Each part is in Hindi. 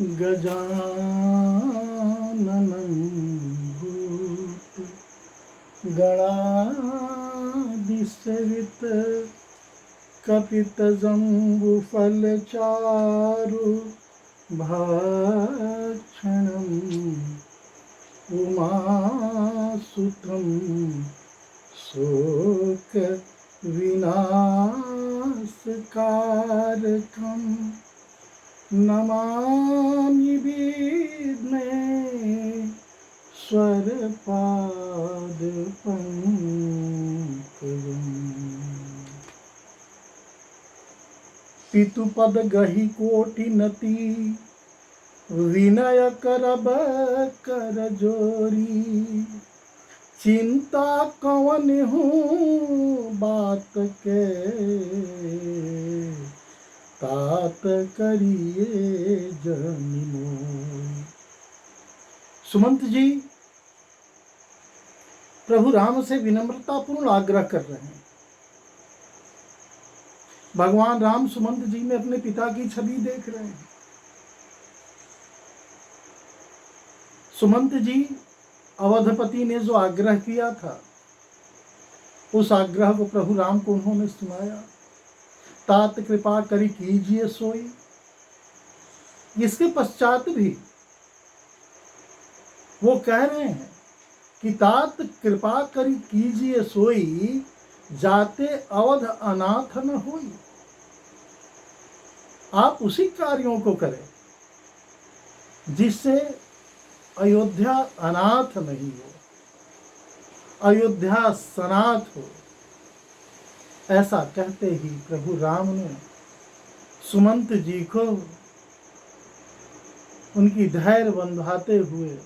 गजाननं भूतगणादिसेवित कपितजम्बुफलचारु भक्षणम् उमासुतं शोकविनाशकारकं नमामि विघ्नेश्वरपादपङ्कजम्। पितुपद गहि कोटि नति विनय करब कर जोरी, चिंता कवन हूँ बात के तात करिए जनि मोई। सुमंत जी प्रभु राम से विनम्रतापूर्ण आग्रह कर रहे हैं। भगवान राम सुमंत जी में अपने पिता की छवि देख रहे हैं। सुमंत जी अवधपति ने जो आग्रह किया था उस आग्रह को प्रभु राम को उन्होंने सुनाया। तात कृपा करी कीजिए सोई। इसके पश्चात भी वो कह रहे हैं कि तात कृपा करी कीजिए सोई, जाते अवध अनाथ न होई। आप उसी कार्यों को करें जिससे अयोध्या अनाथ नहीं हो, अयोध्या सनाथ हो। ऐसा कहते ही प्रभु राम ने सुमंत जी को उनकी धैर्य बंधाते हुए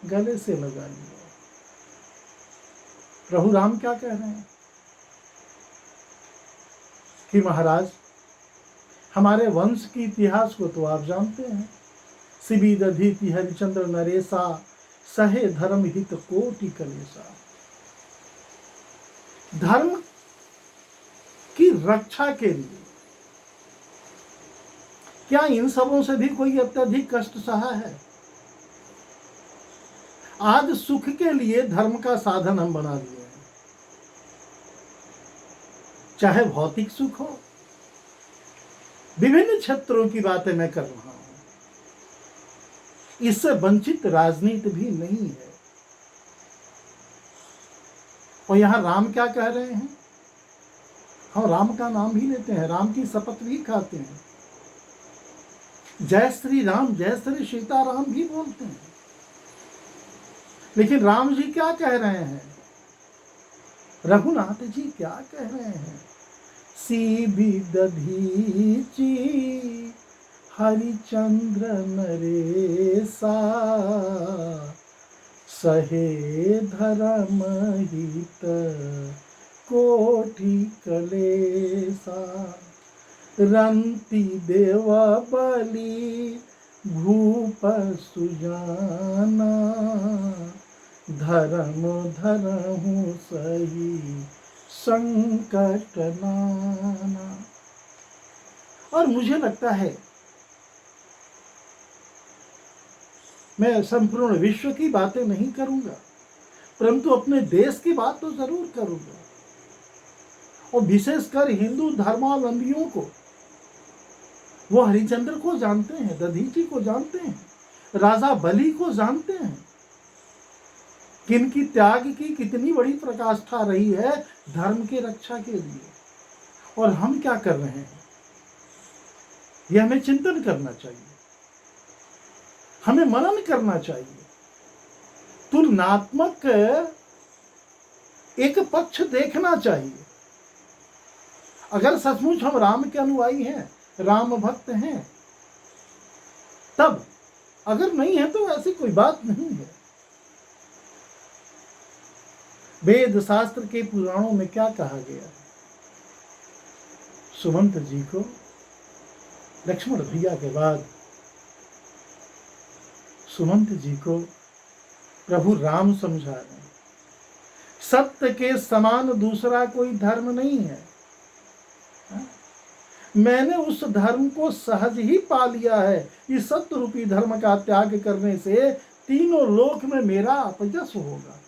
गले से लगा लिया। प्रभु राम क्या कह रहे हैं कि महाराज, हमारे वंश की इतिहास को तो आप जानते हैं। शिबी दधीति हरिचंद्र नरेशा, सहे धर्म हित कोटि कलेशा। धर्म की रक्षा के लिए क्या इन सबों से भी कोई अत्यधिक कष्ट सहा है? आज सुख के लिए धर्म का साधन हम बना लिए हैं। चाहे भौतिक सुख हो, विभिन्न क्षेत्रों की बातें मैं कर रहा हूं। इससे वंचित राजनीति भी नहीं है। और यहां राम क्या कह रहे हैं? हम राम का नाम भी लेते हैं, राम की शपथ भी खाते हैं, जय श्री राम जय श्री सीताराम भी बोलते हैं। लेकिन राम जी क्या कह रहे हैं? रघुनाथ जी क्या कह रहे हैं? शिबी दधीचि हरिचंद्र नरेशा, सहे धर्म हित कोटि कलेशा। रंति देव बलि भूप सुजाना, धर्म धरहु सही संकट नाना। और मुझे लगता है मैं संपूर्ण विश्व की बातें नहीं करूंगा, परंतु अपने देश की बात तो जरूर करूंगा। और विशेषकर हिंदू धर्मावलंबियों को, वो हरिचंद्र को जानते हैं, दधीची को जानते हैं, राजा बलि को जानते हैं, किनकी त्याग की कितनी बड़ी प्रकाष्ठा रही है धर्म की रक्षा के लिए। और हम क्या कर रहे हैं, यह हमें चिंतन करना चाहिए, हमें मनन करना चाहिए। तुलनात्मक एक पक्ष देखना चाहिए। अगर सचमुच हम राम के अनुयायी हैं, राम भक्त हैं, तब, अगर नहीं है तो ऐसी कोई बात नहीं है। वेद शास्त्र के पुराणों में क्या कहा गया है? सुमंत जी को लक्ष्मण भैया के बाद सुमंत जी को प्रभु राम समझा रहे हैं। सत्य के समान दूसरा कोई धर्म नहीं है। मैंने उस धर्म को सहज ही पा लिया है। इस सत्य रूपी धर्म का त्याग करने से तीनों लोक में मेरा अपजस होगा।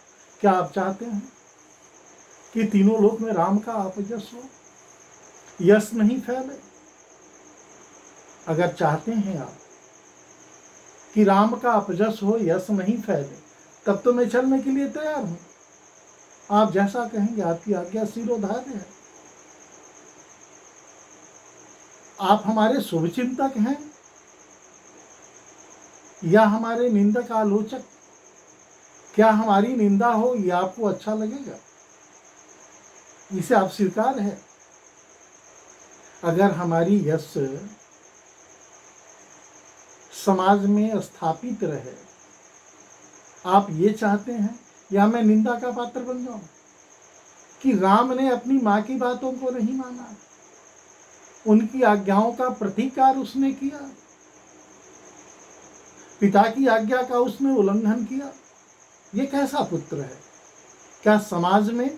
क्या आप चाहते हैं कि तीनों लोक में राम का अपजस हो, यश नहीं फैले? अगर चाहते हैं आप कि राम का अपजस हो, यश नहीं फैले, तब तो मैं चलने के लिए तैयार हूं। आप जैसा कहेंगे, आपकी आज्ञा सिरोधार्य है। आप हमारे शुभचिंतक हैं या हमारे निंदक आलोचक? क्या हमारी निंदा हो ये आपको अच्छा लगेगा? इसे आप स्वीकार है? अगर हमारी यश समाज में स्थापित रहे, आप ये चाहते हैं या मैं निंदा का पात्र बन जाऊं कि राम ने अपनी मां की बातों को नहीं माना, उनकी आज्ञाओं का प्रतिकार उसने किया, पिता की आज्ञा का उसने उल्लंघन किया? ये कैसा पुत्र है? क्या समाज में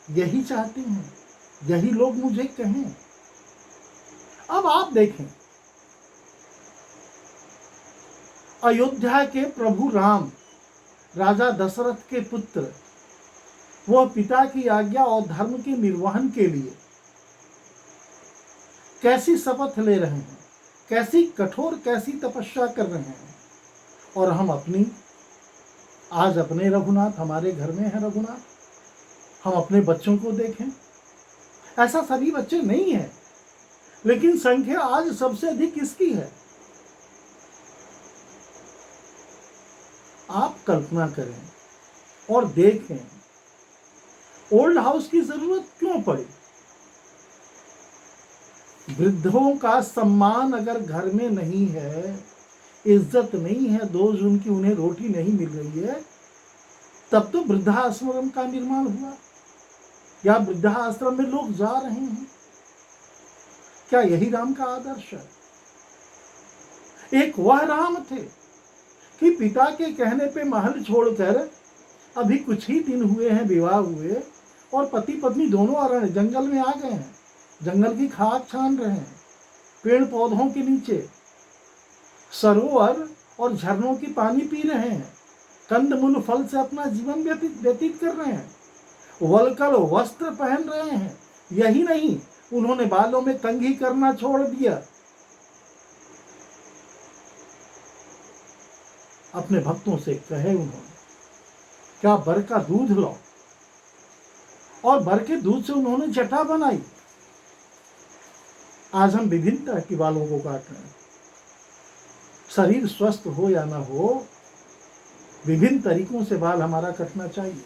यही चाहते हैं? यही लोग मुझे कहें? अब आप देखें, अयोध्या के प्रभु राम, राजा दशरथ के पुत्र, वह पिता की आज्ञा और धर्म के निर्वहन के लिए कैसी शपथ ले रहे हैं, कैसी कठोर, कैसी तपस्या कर रहे हैं। और हम आज अपने रघुनाथ, हमारे घर में है रघुनाथ, हम अपने बच्चों को देखें। ऐसा सभी बच्चे नहीं है, लेकिन संख्या आज सबसे अधिक किसकी है? आप कल्पना करें और देखें, ओल्ड हाउस की जरूरत क्यों पड़ी? वृद्धों का सम्मान अगर घर में नहीं है, इज्जत नहीं है, 2 जून की उन्हें रोटी नहीं मिल रही है, तब तो वृद्धाश्रम का निर्माण हुआ या वृद्धाश्रम में लोग जा रहे हैं। क्या यही राम का आदर्श है? एक वह राम थे कि पिता के कहने पे महल छोड़कर, अभी कुछ ही दिन हुए हैं विवाह हुए, और पति पत्नी दोनों अरण्य जंगल में आ गए हैं, जंगल की खाक छान रहे हैं, पेड़ पौधों के नीचे सरोवर और झरनों की पानी पी रहे हैं, कंदमूल फल से अपना जीवन व्यतीत कर रहे हैं, वलकल वस्त्र पहन रहे हैं। यही नहीं, उन्होंने बालों में कंघी करना छोड़ दिया। अपने भक्तों से कहे उन्होंने, क्या बर का दूध लो, और बर के दूध से उन्होंने जटा बनाई। आज हम विभिन्न तरह के बालों को काट रहे हैं। शरीर स्वस्थ हो या ना हो, विभिन्न तरीकों से बाल हमारा कटना चाहिए।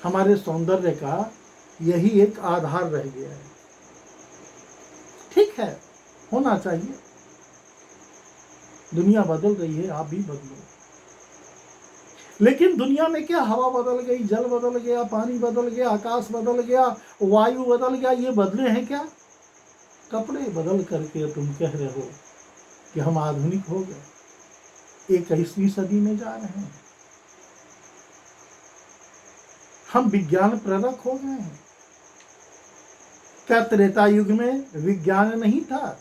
हमारे सौंदर्य का यही एक आधार रह गया है। ठीक है, होना चाहिए। दुनिया बदल रही है, आप भी बदलो। लेकिन दुनिया में क्या, हवा बदल गई, जल बदल गया, पानी बदल गया, आकाश बदल गया, वायु बदल गया, ये बदले हैं क्या? कपड़े बदल करके तुम कह रहे हो कि हम आधुनिक हो गए। 21वीं सदी में जा रहे हैं, हम विज्ञान प्रेरक हो गए हैं। क्या त्रेता युग में विज्ञान नहीं था?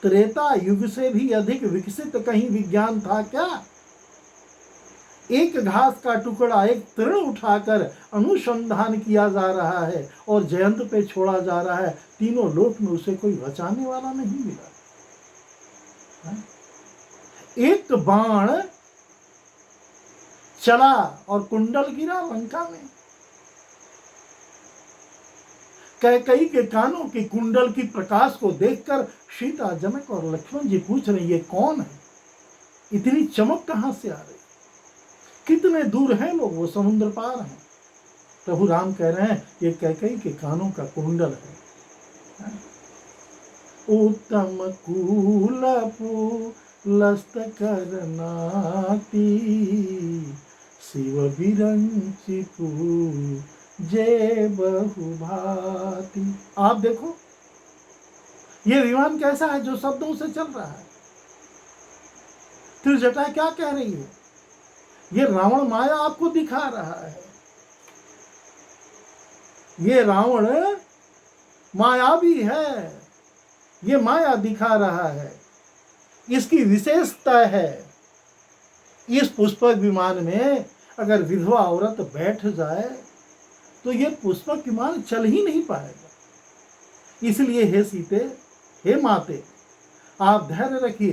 त्रेता युग से भी अधिक विकसित कहीं विज्ञान था क्या? एक घास का टुकड़ा, एक तृण उठाकर अनुसंधान किया जा रहा है और जयंत पे छोड़ा जा रहा है। तीनों लोक में उसे कोई बचाने वाला नहीं मिला। एक बाण चला और कुंडल गिरा लंका में। कैकेयी के कानों की कुंडल की प्रकाश को देखकर सीता, जनक और लक्ष्मण जी पूछ रहे, ये कौन है? इतनी चमक कहां से आ रही? कितने दूर हैं लोग? वो समुद्र पार हैं। प्रभु राम कह रहे हैं, ये कैकेयी के कानों का कुंडल है। उत्तम कूल पुलस्त करनाती, शिव बिरंचि जे बहुभाति। आप देखो, ये विमान कैसा है जो शब्दों से चल रहा है। त्रिजटा क्या कह रही है? ये रावण माया आपको दिखा रहा है। ये रावण मायावी है, ये माया दिखा रहा है, इसकी विशेषता है। इस पुष्पक विमान में अगर विधवा औरत बैठ जाए तो ये पुष्पक विमान चल ही नहीं पाएगा। इसलिए हे सीते, हे माते, आप धैर्य रखिए,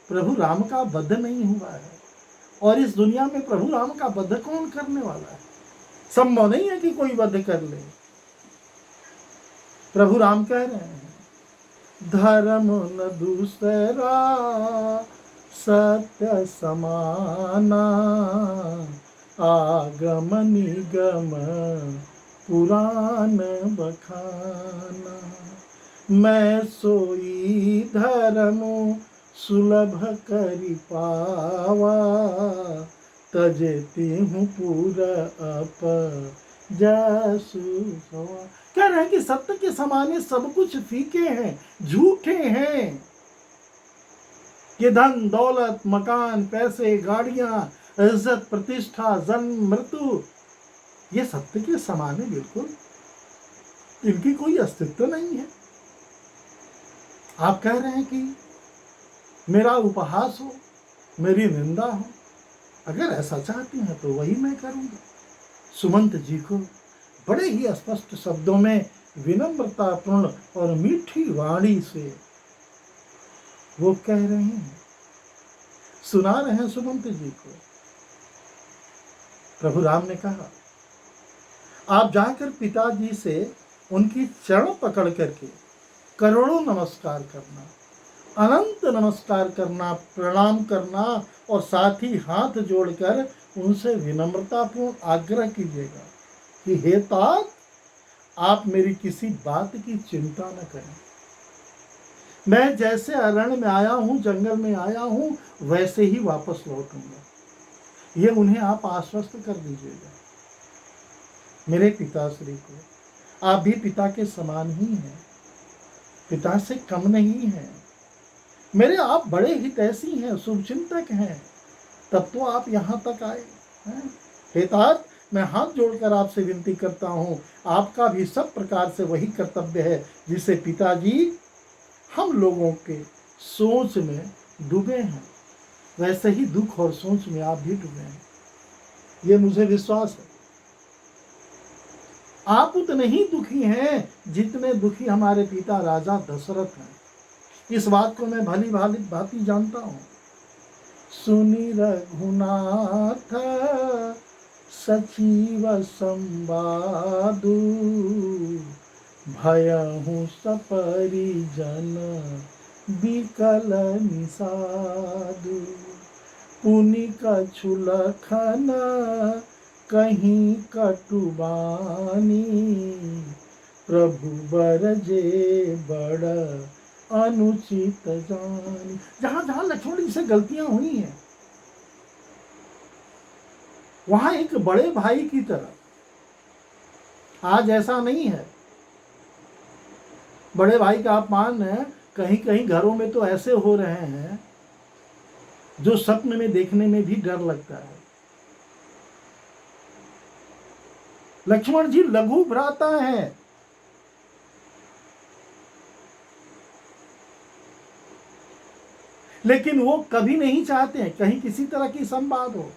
प्रभु राम का वध नहीं हुआ है। और इस दुनिया में प्रभु राम का वध कौन करने वाला है? संभव नहीं है कि कोई वध कर ले। प्रभु राम कह रहे हैं, धर्म न दूसरा सत्य समाना, आगम निगम पुराण बखाना। मैं सोई धर्म सुलभ करि पावा, तजती हूँ पूरा अप जसु सवा। कह रहे हैं कि सत्य के समान सब कुछ फीके हैं, झूठे हैं। ये धन दौलत, मकान, पैसे, गाड़ियां, इज्जत, प्रतिष्ठा, जन्म, मृत्यु, ये सत्य के समान है बिल्कुल, इनकी कोई अस्तित्व नहीं है। आप कह रहे हैं कि मेरा उपहास हो, मेरी निंदा हो। अगर ऐसा चाहती हैं तो वही मैं करूंगा। सुमंत जी को बड़े ही स्पष्ट शब्दों में, विनम्रतापूर्ण और मीठी वाणी से वो कह रहे हैं, सुना रहे हैं सुमंत जी को। प्रभु राम ने कहा, आप जाकर पिताजी से उनकी चरण पकड़ करके करोड़ों नमस्कार करना, अनंत नमस्कार करना, प्रणाम करना, और साथ ही हाथ जोड़कर उनसे विनम्रतापूर्ण आग्रह कीजिएगा कि हे तात, आप मेरी किसी बात की चिंता न करें। मैं जैसे अरण्य में आया हूं, जंगल में आया हूं, वैसे ही वापस लौटूंगा। ये उन्हें आप आश्वस्त कर दीजिएगा। मेरे पिताश्री को, आप भी पिता के समान ही हैं, पिता से कम नहीं हैं। मेरे आप बड़े हितैषी हैं, शुभचिंतक हैं, तब तो आप यहाँ तक आए हैं। हे तात, मैं हाथ जोड़कर आपसे विनती करता हूँ, आपका भी सब प्रकार से वही कर्तव्य है जिसे पिताजी हम लोगों के सोच में डूबे हैं, वैसे ही दुख और सोच में आप भी डूबे हैं। ये मुझे विश्वास है। आप उतने ही दुखी हैं जितने दुखी हमारे पिता राजा दशरथ हैं। इस बात को मैं भली भांति जानता हूँ। सुनी रघुनाथ सचिव संवादु, भयहु सपरिजन बिकल निषादु। पुनि कछु लखन कहीं कटुबानी, प्रभु बरजे बड़ अनुचित जानी। जहां जहां लक्ष्मण जी से गलतियां हुई हैं, वहां एक बड़े भाई की तरह। आज ऐसा नहीं है। बड़े भाई का अपमान कहीं कहीं घरों में तो ऐसे हो रहे हैं जो स्वप्न में देखने में भी डर लगता है। लक्ष्मण जी लघु भ्राता हैं, लेकिन वो कभी नहीं चाहते हैं कहीं किसी तरह की संवाद हो।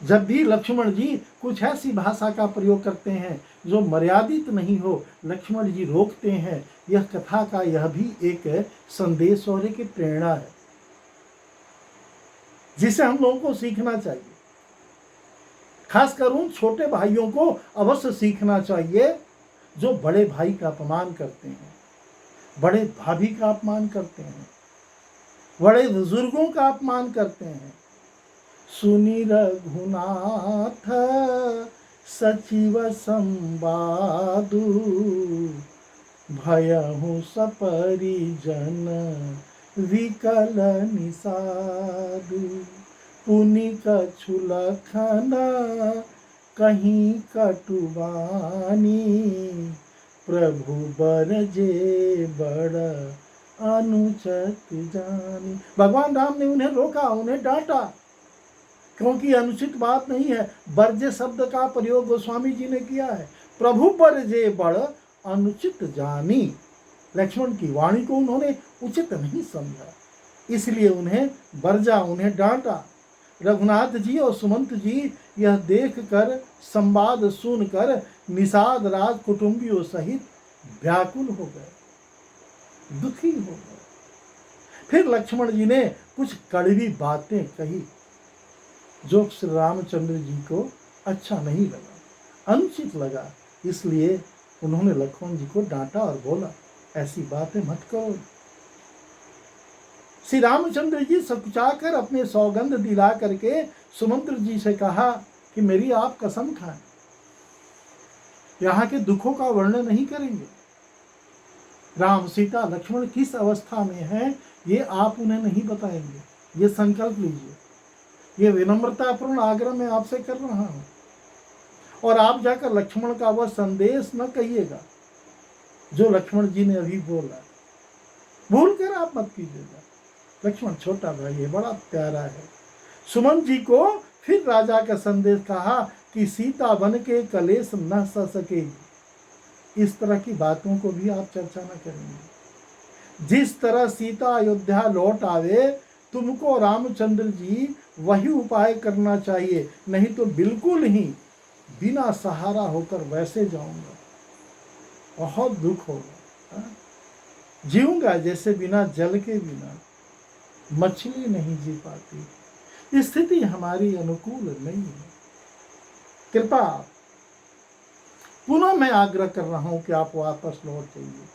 जब भी लक्ष्मण जी कुछ ऐसी भाषा का प्रयोग करते हैं जो मर्यादित नहीं हो, लक्ष्मण जी रोकते हैं। यह कथा का यह भी एक संदेश और एक प्रेरणा है जिसे हम लोगों को सीखना चाहिए। खासकर उन छोटे भाइयों को अवश्य सीखना चाहिए जो बड़े भाई का अपमान करते हैं, बड़े भाभी का अपमान करते हैं, बड़े बुजुर्गों का अपमान करते हैं। सुनी रघुनाथ सचिव संवादु, भयहु सपरिजन विकल निषादु। पुनि कछु लखन कहीं कटुबानी, प्रभु बरजे बड़ अनुचित जानी। भगवान राम ने उन्हें रोका, उन्हें डांटा, क्योंकि अनुचित बात नहीं है। बरजे शब्द का प्रयोग गोस्वामी जी ने किया है। प्रभु बरजे बड़ अनुचित जानी। लक्ष्मण की वाणी को उन्होंने उचित नहीं समझा, इसलिए उन्हें बरजा, उन्हें डांटा। रघुनाथ जी और सुमंत जी यह देखकर, संवाद सुनकर निषाद राज कुटुंबियों सहित व्याकुल हो गए, दुखी हो गए। फिर लक्ष्मण जी ने कुछ कड़वी बातें कही जो श्री रामचंद्र जी को अच्छा नहीं लगा, अनुचित लगा। इसलिए उन्होंने लक्ष्मण जी को डांटा और बोला, ऐसी बातें मत करो। श्री रामचंद्र जी सकुचाकर अपने सौगंध दिला करके सुमंत्र जी से कहा कि मेरी आप कसम खाएं, यहाँ के दुखों का वर्णन नहीं करेंगे। राम सीता लक्ष्मण किस अवस्था में हैं ये आप उन्हें नहीं बताएंगे, ये संकल्प लीजिए। ये विनम्रतापूर्ण आग्रह मैं आपसे कर रहा हूं। और आप जाकर लक्ष्मण का वह संदेश न कहिएगा जो लक्ष्मण जी ने अभी बोला, भूल कर आप मत कीजिएगा। लक्ष्मण छोटा भाई है, बड़ा प्यारा है। सुमंत जी को फिर राजा का संदेश कहा कि सीता बन के कलेश न सह सकेगी। इस तरह की बातों को भी आप चर्चा न करेंगे। जिस तरह सीता अयोध्या लौट आवे, तुमको रामचंद्र जी वही उपाय करना चाहिए, नहीं तो बिल्कुल ही बिना सहारा होकर वैसे जाऊंगा, बहुत दुख होगा। जीऊंगा जैसे बिना जल के बिना मछली नहीं जी पाती। स्थिति हमारी अनुकूल नहीं है। कृपा पुनः मैं आग्रह कर रहा हूं कि आप वापस लौट जाइए।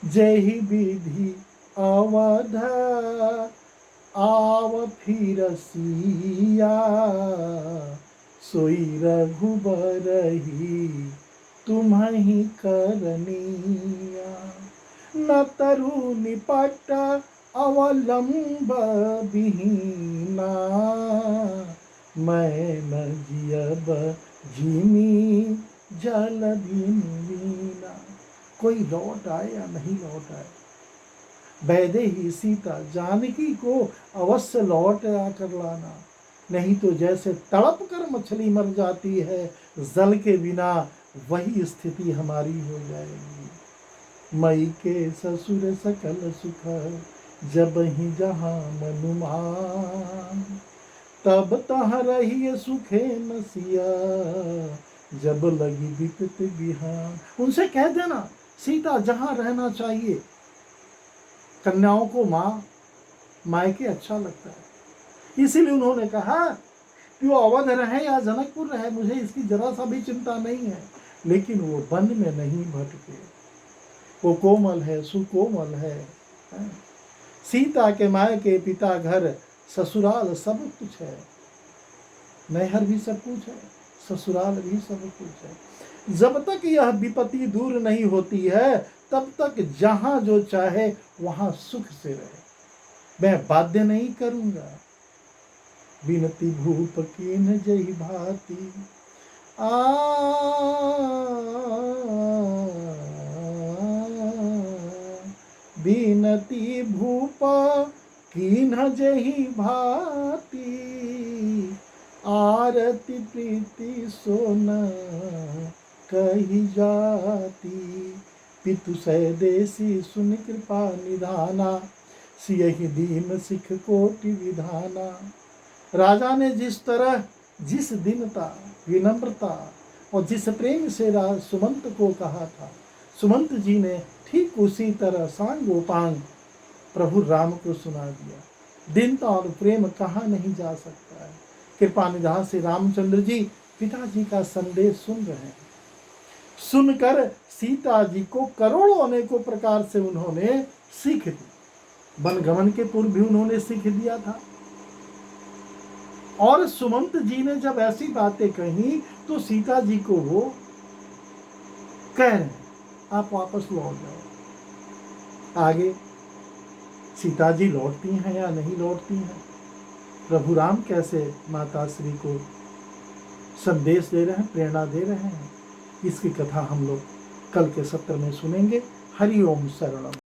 जय ही विधि अवध आव फिर सिया, सोई रघुबर ही तुम्हि करनिया। न तरु निपट अवलंब विहीना, मैं न जियब जिमी जल बिना। कोई लौट आए या नहीं लौट आए, वैदेही सीता जानकी को अवश्य लौट आकर लाना, नहीं तो जैसे तड़प कर मछली मर जाती है जल के बिना, वही स्थिति हमारी हो जाएगी। मई के ससुर सकल सुख, जब ही जहाँ मनुमान, तब तहाँ रही सुखे नसिया, जब लगी विपत बिहान। उनसे कह देना सीता जहाँ रहना चाहिए। कन्याओं को मायके अच्छा लगता है, इसीलिए उन्होंने कहा कि वो अवध रहे या जनकपुर रहे, मुझे इसकी जरा सा भी चिंता नहीं है, लेकिन वो वन में नहीं भटके। वो कोमल है, सुकोमल है। सीता के मायके, पिता घर, ससुराल सब कुछ है। नैहर भी सब कुछ है, ससुराल भी सब कुछ है। जब तक यह विपत्ति दूर नहीं होती है, तब तक जहां जो चाहे वहां सुख से रहे। मैं बाध्य नहीं करूंगा। बिनती भूप कीन जय भांति, बिनती भूप कीन जय भांति, आरती प्रीति सोन कही जाती। पितु सैदेशी सुन कृपा निधाना, सियहि दीन सिख कोटि विधाना। राजा ने जिस तरह, जिस दीनता, विनम्रता और जिस प्रेम से सुमंत को कहा था, सुमंत जी ने ठीक उसी तरह सांगोपांग प्रभु राम को सुना दिया। दीनता और प्रेम कहाँ नहीं जा सकता है। कृपा निधान से रामचंद्र जी पिताजी का संदेश सुन रहे हैं। सुनकर सीता जी को करोड़ों अनेकों प्रकार से उन्होंने सीख दी। वनगमन के पूर्व भी उन्होंने सीख दिया था। और सुमंत जी ने जब ऐसी बातें कही तो सीता जी को वो कह रहे हैं आप वापस लौट जाओ। आगे सीता जी लौटती हैं या नहीं लौटती हैं, प्रभु राम कैसे माता श्री को संदेश दे रहे हैं, प्रेरणा दे रहे हैं, इसकी कथा हम लोग कल के सत्र में सुनेंगे। हरि ओम शरणम।